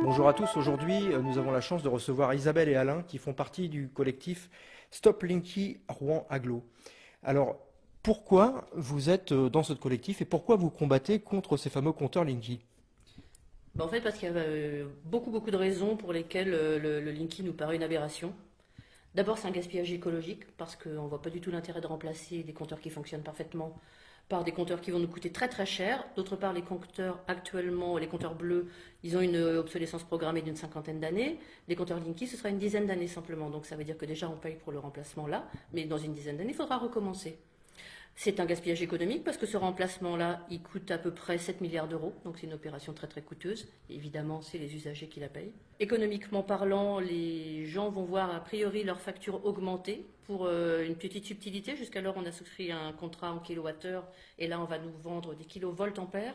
Bonjour à tous, aujourd'hui nous avons la chance de recevoir Isabelle et Alain qui font partie du collectif Stop Linky Rouen Agglo. Alors, pourquoi vous êtes dans ce collectif et pourquoi vous combattez contre ces fameux compteurs Linky? En fait, parce qu'il y a beaucoup de raisons pour lesquelles le Linky nous paraît une aberration. D'abord, c'est un gaspillage écologique, parce qu'on ne voit pas du tout l'intérêt de remplacer des compteurs qui fonctionnent parfaitement par des compteurs qui vont nous coûter très cher. D'autre part, les compteurs actuellement, les compteurs bleus, ils ont une obsolescence programmée d'une 50aine d'années. Les compteurs Linky, ce sera une dizaine d'années simplement. Donc ça veut dire que déjà on paye pour le remplacement là, mais dans une dizaine d'années, il faudra recommencer. C'est un gaspillage économique parce que ce remplacement-là, il coûte à peu près 7 milliards d'euros. Donc c'est une opération très coûteuse. Évidemment, c'est les usagers qui la payent. Économiquement parlant, les gens vont voir a priori leur facture augmenter pour une petite subtilité. Jusqu'alors, on a souscrit un contrat en kilowattheure et là, on va nous vendre des kilovoltampères.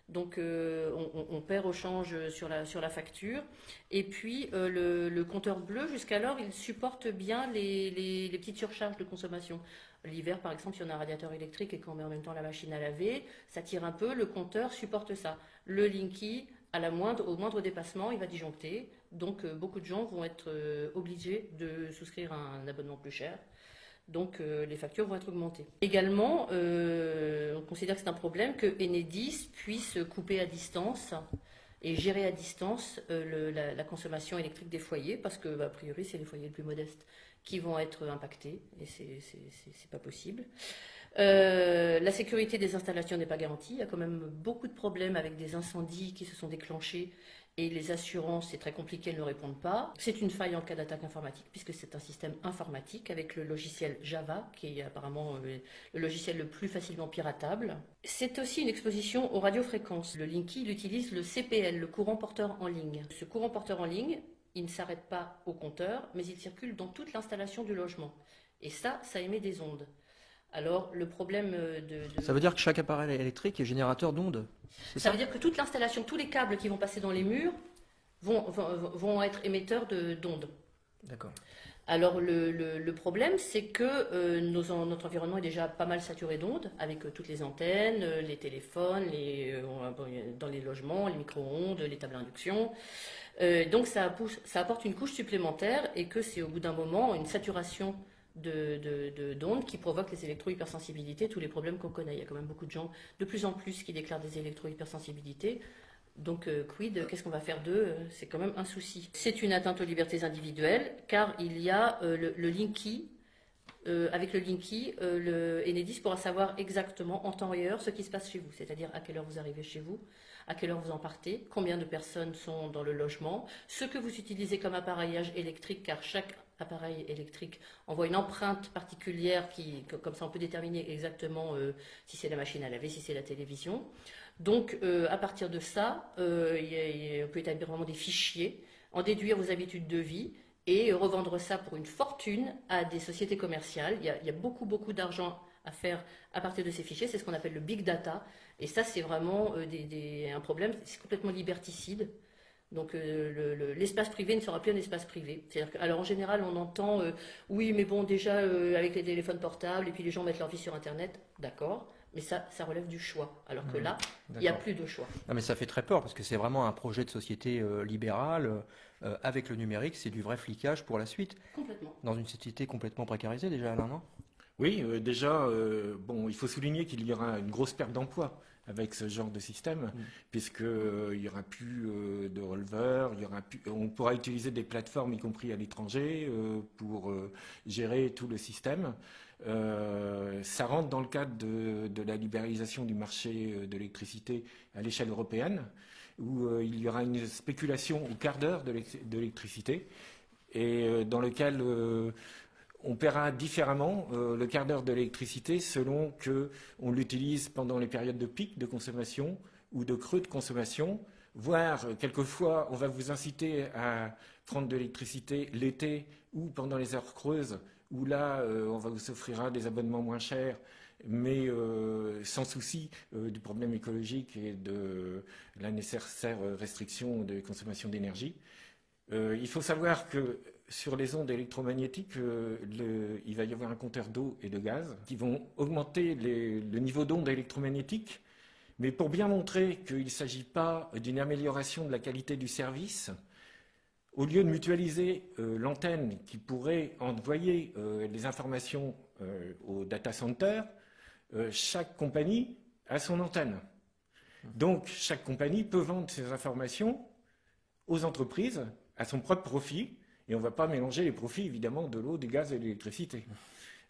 Donc on perd au change sur la facture. Et puis le compteur bleu, jusqu'alors, il supporte bien les petites surcharges de consommation. L'hiver, par exemple, si on a un radiateur électrique et qu'on met en même temps la machine à laver, ça tire un peu, le compteur supporte ça. Le Linky, au moindre dépassement, il va disjoncter. Donc beaucoup de gens vont être obligés de souscrire un abonnement plus cher. Donc les factures vont être augmentées. Également, on considère que c'est un problème que Enedis puisse couper à distance et gérer à distance la consommation électrique des foyers, parce que a priori c'est les foyers les plus modestes qui vont être impactés, et c'est pas possible. La sécurité des installations n'est pas garantie. Il y a quand même beaucoup de problèmes avec des incendies qui se sont déclenchés et les assurances, c'est très compliqué, elles ne répondent pas. C'est une faille en cas d'attaque informatique puisque c'est un système informatique avec le logiciel Java qui est apparemment le logiciel le plus facilement piratable. C'est aussi une exposition aux radiofréquences. Le Linky, il utilise le CPL, le courant porteur en ligne. Ce courant porteur en ligne, il ne s'arrête pas au compteur, mais il circule dans toute l'installation du logement. Et ça émet des ondes. Alors, le problème Ça veut dire que chaque appareil électrique est générateur d'ondes, c'est Ça ça? veut dire que toute l'installation, tous les câbles qui vont passer dans les murs vont être émetteurs d'ondes. D'accord. Alors, le problème, c'est que notre environnement est déjà pas mal saturé d'ondes, avec toutes les antennes, les téléphones, dans les logements, les micro-ondes, les tables à induction. Donc, ça apporte une couche supplémentaire et que c'est au bout d'un moment une saturation d'ondes qui provoquent les électro-hypersensibilités, tous les problèmes qu'on connaît. Il y a quand même beaucoup de gens, de plus en plus, qui déclarent des électro-hypersensibilités. Donc, quid, qu'est-ce qu'on va faire d'eux? C'est quand même un souci. C'est une atteinte aux libertés individuelles, car il y a le Linky. Avec le Linky, Enedis pourra savoir exactement en temps réel ce qui se passe chez vous, c'est-à-dire à quelle heure vous arrivez chez vous, à quelle heure vous en partez, combien de personnes sont dans le logement, ce que vous utilisez comme appareillage électrique, car chaque appareil électrique envoie une empreinte particulière comme ça on peut déterminer exactement si c'est la machine à laver, si c'est la télévision. Donc à partir de ça, on peut établir vraiment des fichiers, en déduire vos habitudes de vie et revendre ça pour une fortune à des sociétés commerciales. Il y a beaucoup d'argent à faire à partir de ces fichiers. C'est ce qu'on appelle le big data. Et ça, c'est vraiment un problème. C'est complètement liberticide. Donc l'espace privé ne sera plus un espace privé. Alors en général, on entend oui, mais bon, déjà avec les téléphones portables et puis les gens mettent leur vie sur Internet, d'accord. Mais ça relève du choix. Alors que là, il n'y a plus de choix. Non, mais ça fait très peur parce que c'est vraiment un projet de société libérale avec le numérique, c'est du vrai flicage pour la suite. Complètement. Dans une société complètement précarisée déjà, Alain, non? Oui, déjà, bon, il faut souligner qu'il y aura une grosse perte d'emploi avec ce genre de système, puisque il y aura plus de releveurs, on pourra utiliser des plateformes, y compris à l'étranger, pour gérer tout le système. Ça rentre dans le cadre de la libéralisation du marché de l'électricité à l'échelle européenne, où il y aura une spéculation au quart d'heure de l'électricité, et dans lequel on paiera différemment le quart d'heure de l'électricité selon qu'on l'utilise pendant les périodes de pic de consommation ou de creux de consommation, voire quelquefois on va vous inciter à prendre de l'électricité l'été ou pendant les heures creuses, où là on va vous offrira des abonnements moins chers, mais sans souci du problème écologique et de la nécessaire restriction de consommation d'énergie. Il faut savoir que sur les ondes électromagnétiques, il va y avoir un compteur d'eau et de gaz qui vont augmenter le niveau d'ondes électromagnétiques, Mais pour bien montrer qu'il ne s'agit pas d'une amélioration de la qualité du service, au lieu de mutualiser l'antenne qui pourrait envoyer les informations au data center, chaque compagnie a son antenne. Donc, chaque compagnie peut vendre ses informations aux entreprises à son propre profit, et on ne va pas mélanger les profits, évidemment, de l'eau, du gaz et de l'électricité.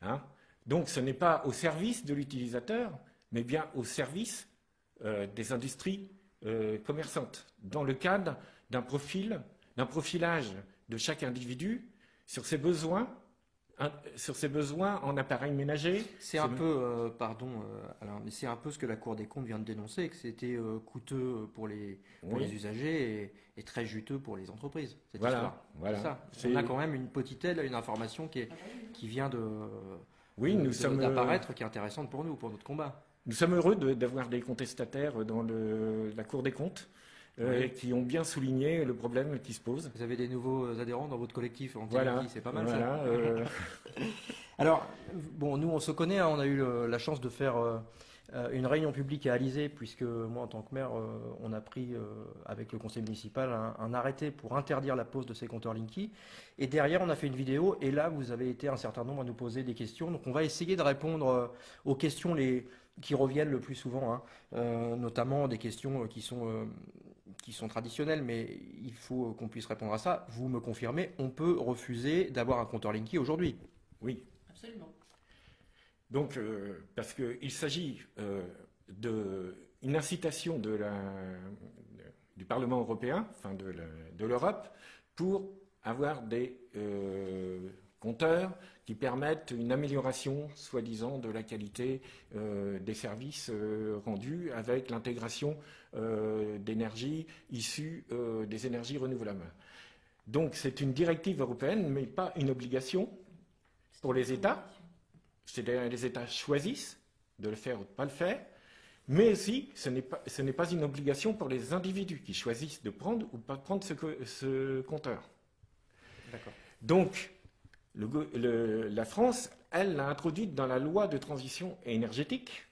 Hein? Donc, ce n'est pas au service de l'utilisateur, mais bien au service des industries commerçantes, dans le cadre d'un profilage de chaque individu sur ses besoins en appareils ménagers. C'est un peu, pardon, Alain, mais c'est un peu ce que la Cour des comptes vient de dénoncer, que c'était coûteux pour les usagers et très juteux pour les entreprises. Cette histoire. Voilà. Ça. On a quand même une petite aide, une information qui vient d'apparaître, qui est intéressante pour nous, pour notre combat. Nous sommes heureux d'avoir des contestataires dans la Cour des comptes. Qui ont bien souligné le problème qui se pose. Vous avez des nouveaux adhérents dans votre collectif anti-Linky, c'est pas mal ça. Alors, bon, nous on se connaît, hein, on a eu la chance de faire une réunion publique à Alizé, puisque moi en tant que maire, on a pris avec le conseil municipal un arrêté pour interdire la pose de ces compteurs Linky. Et derrière, on a fait une vidéo, et là, vous avez été un certain nombre à nous poser des questions. Donc on va essayer de répondre aux questions qui reviennent le plus souvent, hein, notamment des questions qui sont traditionnelles, mais il faut qu'on puisse répondre à ça. Vous me confirmez, on peut refuser d'avoir un compteur Linky aujourd'hui? Oui. Absolument. Donc, parce qu'il s'agit d'une incitation du Parlement européen, enfin de l'Europe, pour avoir des compteurs qui permettent une amélioration, soi-disant, de la qualité des services rendus avec l'intégration d'énergie issue des énergies renouvelables. Donc c'est une directive européenne, mais pas une obligation pour les États. C'est-à-dire les États choisissent de le faire ou de ne pas le faire, mais aussi ce n'est pas une obligation pour les individus qui choisissent de prendre ou pas prendre ce compteur. D'accord. Donc la France, elle, l'a introduite dans la loi de transition énergétique,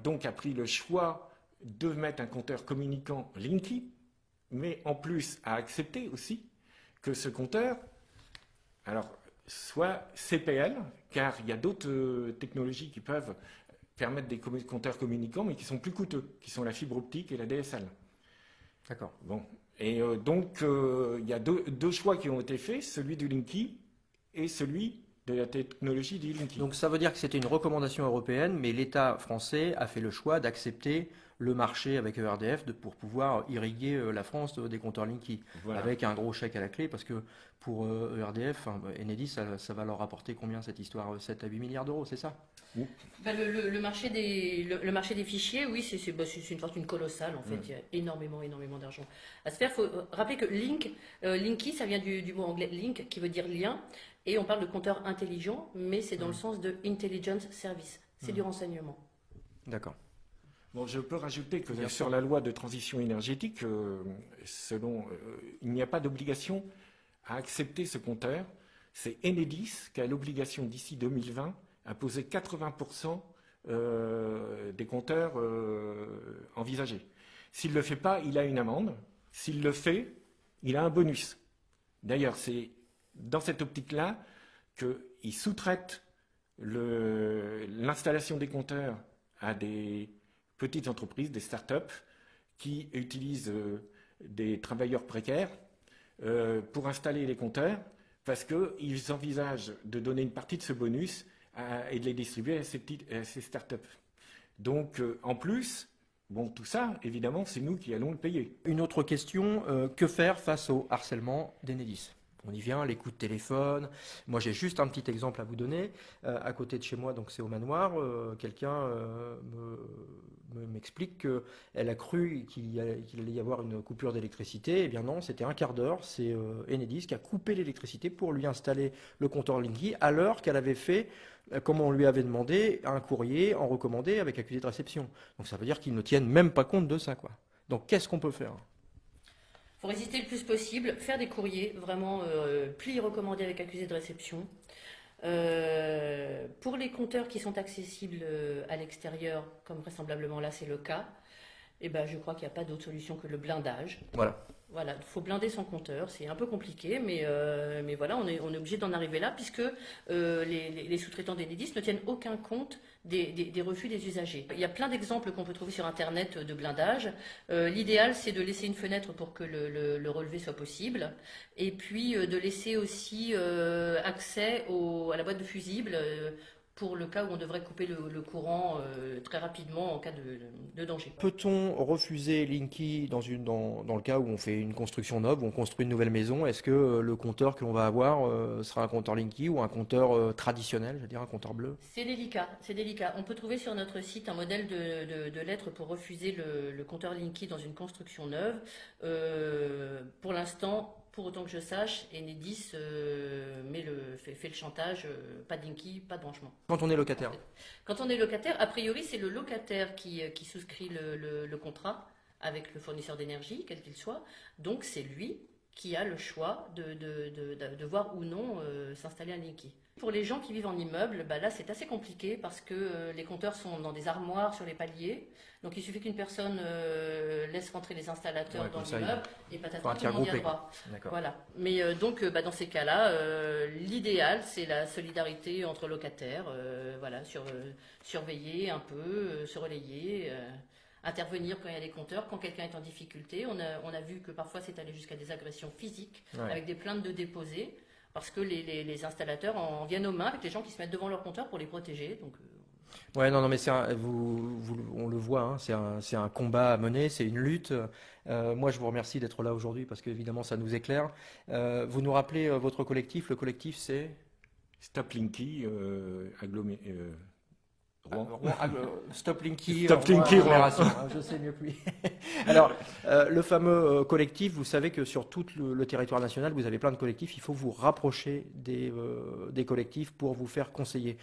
donc a pris le choix de mettre un compteur communicant Linky, mais en plus a accepté aussi que ce compteur soit CPL, car il y a d'autres technologies qui peuvent permettre des compteurs communicants, mais qui sont plus coûteux, qui sont la fibre optique et la DSL. D'accord. Bon. Et donc, il y a deux choix qui ont été faits, celui du Linky et celui de la technologie du Linky. Donc ça veut dire que c'était une recommandation européenne, mais l'État français a fait le choix d'accepter le marché avec ERDF pour pouvoir irriguer la France des compteurs Linky, avec un gros chèque à la clé, parce que pour ERDF, Enedis, ça va leur rapporter combien cette histoire? 7 à 8 milliards d'euros, c'est ça? Le marché des fichiers, oui, c'est une fortune colossale en fait. Il y a énormément d'argent à se faire. Il faut rappeler que Linky, ça vient du mot anglais link, qui veut dire lien, et on parle de compteur intelligent, mais c'est dans le sens de intelligence service. C'est du renseignement. D'accord. Bon, je peux rajouter que sur la loi de transition énergétique, il n'y a pas d'obligation à accepter ce compteur. C'est Enedis qui a l'obligation d'ici 2020 à poser 80% des compteurs envisagés. S'il ne le fait pas, il a une amende. S'il le fait, il a un bonus. D'ailleurs, c'est dans cette optique-là qu'il sous-traite l'installation des compteurs à des petites entreprises, des start-up, qui utilisent des travailleurs précaires pour installer les compteurs, parce qu'ils envisagent de donner une partie de ce bonus et de les distribuer à ces start-up. Donc, en plus, bon, tout ça, évidemment, c'est nous qui allons le payer. Une autre question, que faire face au harcèlement d'Enedis? On y vient, les coups de téléphone. Moi, j'ai juste un petit exemple à vous donner. À côté de chez moi, donc c'est au manoir, quelqu'un m'explique qu'elle a cru qu'il allait y avoir une coupure d'électricité. Eh bien non, c'était un quart d'heure. C'est Enedis qui a coupé l'électricité pour lui installer le compteur Linky, alors qu'elle avait fait, comme on lui avait demandé, un courrier en recommandé avec accusé de réception. Donc ça veut dire qu'ils ne tiennent même pas compte de ça, quoi. Donc qu'est-ce qu'on peut faire? Pour résister le plus possible, faire des courriers, vraiment plis recommandés avec accusé de réception. Pour les compteurs qui sont accessibles à l'extérieur, comme vraisemblablement là c'est le cas, eh ben, je crois qu'il n'y a pas d'autre solution que le blindage. Voilà. Voilà, il faut blinder son compteur, c'est un peu compliqué, mais voilà, on est obligé d'en arriver là, puisque les sous-traitants d'Enedis ne tiennent aucun compte des refus des usagers. Il y a plein d'exemples qu'on peut trouver sur Internet de blindage. L'idéal, c'est de laisser une fenêtre pour que le relevé soit possible, et puis de laisser aussi accès à la boîte de fusibles, pour le cas où on devrait couper le courant très rapidement en cas de danger. Peut-on refuser Linky dans le cas où on fait une construction neuve, où on construit une nouvelle maison? Est-ce que le compteur que l'on va avoir sera un compteur Linky ou un compteur traditionnel, je veux dire un compteur bleu? C'est délicat, c'est délicat. On peut trouver sur notre site un modèle de lettre pour refuser le compteur Linky dans une construction neuve. Pour l'instant, pour autant que je sache, Enedis fait le chantage, pas de Linky, pas de branchement. Quand on est locataire? Quand on est locataire, a priori, c'est le locataire qui souscrit le contrat avec le fournisseur d'énergie, quel qu'il soit. Donc, c'est lui qui a le choix de voir ou non s'installer un Linky. Pour les gens qui vivent en immeuble, bah là c'est assez compliqué parce que les compteurs sont dans des armoires sur les paliers. Donc il suffit qu'une personne laisse rentrer les installateurs dans l'immeuble et patatras, tout le monde y a droit. Voilà. Mais donc dans ces cas-là, l'idéal c'est la solidarité entre locataires. Voilà, surveiller un peu, se relayer. Intervenir quand il y a des compteurs, quand quelqu'un est en difficulté. On a vu que parfois c'est allé jusqu'à des agressions physiques, avec des plaintes de déposés, parce que les installateurs en viennent aux mains avec les gens qui se mettent devant leur compteur pour les protéger. Donc, Ouais, non, mais on le voit, hein, c'est un combat à mener, c'est une lutte. Moi, je vous remercie d'être là aujourd'hui parce qu'évidemment, ça nous éclaire. Vous nous rappelez votre collectif. Le collectif, c'est Stop Linky, Rouen. Stop Linky, Stop Linky, Rouen. Je sais mieux que lui. Alors, le fameux collectif, vous savez que sur tout le territoire national, vous avez plein de collectifs. Il faut vous rapprocher des collectifs pour vous faire conseiller.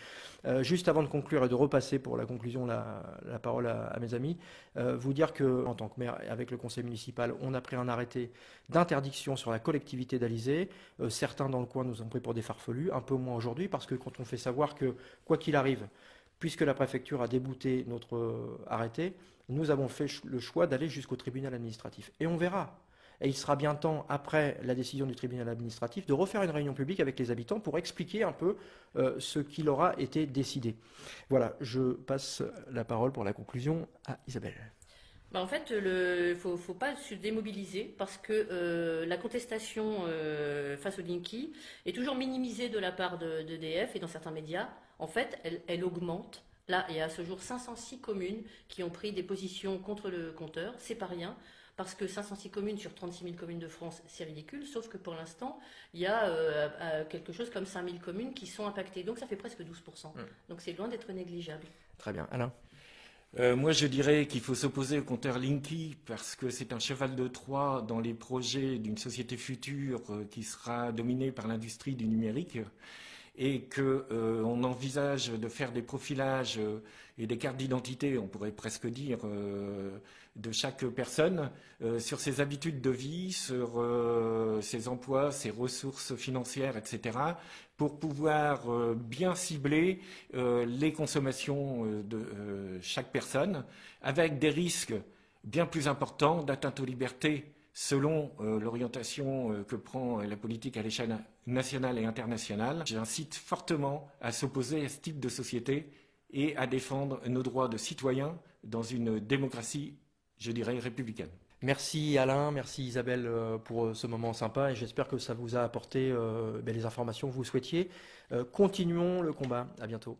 Juste avant de conclure et de repasser pour la conclusion la parole à mes amis, vous dire que, en tant que maire, avec le conseil municipal, on a pris un arrêté d'interdiction sur la collectivité d'Alizé. Certains dans le coin nous ont pris pour des farfelus, un peu moins aujourd'hui, parce que quand on fait savoir que, quoi qu'il arrive, puisque la préfecture a débouté notre arrêté, nous avons fait le choix d'aller jusqu'au tribunal administratif. Et on verra. Et il sera bien temps, après la décision du tribunal administratif, de refaire une réunion publique avec les habitants pour expliquer un peu ce qu'il aura été décidé. Voilà, je passe la parole pour la conclusion à Isabelle. En fait, il faut pas se démobiliser parce que la contestation face au Linky est toujours minimisée de la part d'EDF et dans certains médias. En fait, elle augmente. Là, il y a à ce jour 506 communes qui ont pris des positions contre le compteur. C'est pas rien. Parce que 506 communes sur 36 000 communes de France, c'est ridicule. Sauf que pour l'instant, il y a quelque chose comme 5 000 communes qui sont impactées. Donc ça fait presque 12%. Donc c'est loin d'être négligeable. Très bien. Alain? Moi, je dirais qu'il faut s'opposer au compteur Linky parce que c'est un cheval de Troie dans les projets d'une société future qui sera dominée par l'industrie du numérique et qu'on envisage de faire des profilages et des cartes d'identité, on pourrait presque dire, de chaque personne sur ses habitudes de vie, sur ses emplois, ses ressources financières, etc., pour pouvoir bien cibler les consommations de chaque personne, avec des risques bien plus importants d'atteinte aux libertés selon l'orientation que prend la politique à l'échelle nationale et internationale. J'incite fortement à s'opposer à ce type de société et à défendre nos droits de citoyens dans une démocratie, je dirais, républicaine. Merci Alain, merci Isabelle pour ce moment sympa et j'espère que ça vous a apporté les informations que vous souhaitiez. Continuons le combat, à bientôt.